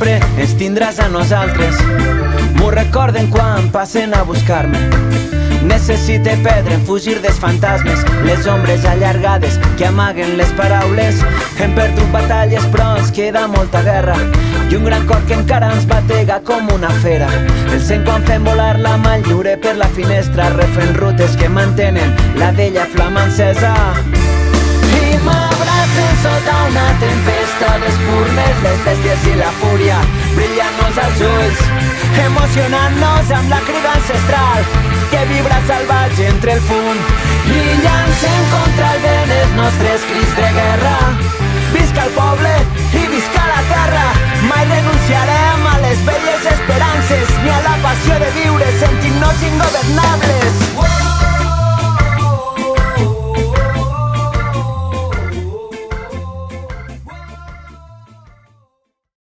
sempre ens tindràs a nosaltres. M'ho recorden quan passen a buscar-me. Necessite perdre en fugir dels fantasmes, les ombres allargades que amaguen les paraules. Hem perdut batalles però ens queda molta guerra i un gran cor que encara ens batega com una fera. El sent quan fem volar la mà lliure per la finestra, refent rutes que mantenen la vella flama encesa. I m'abracen sota una tempesta, d'espurnes, les bèsties i la fúria, brillant-nos als ulls, emocionant-nos amb la crida ancestral que vibra salvatge entre el fum i llancem contra el vent els nostres crits de guerra. Visca el poble i visca la terra, mai renunciarem a les velles esperances ni a la passió de viure sentint-nos ingovernables.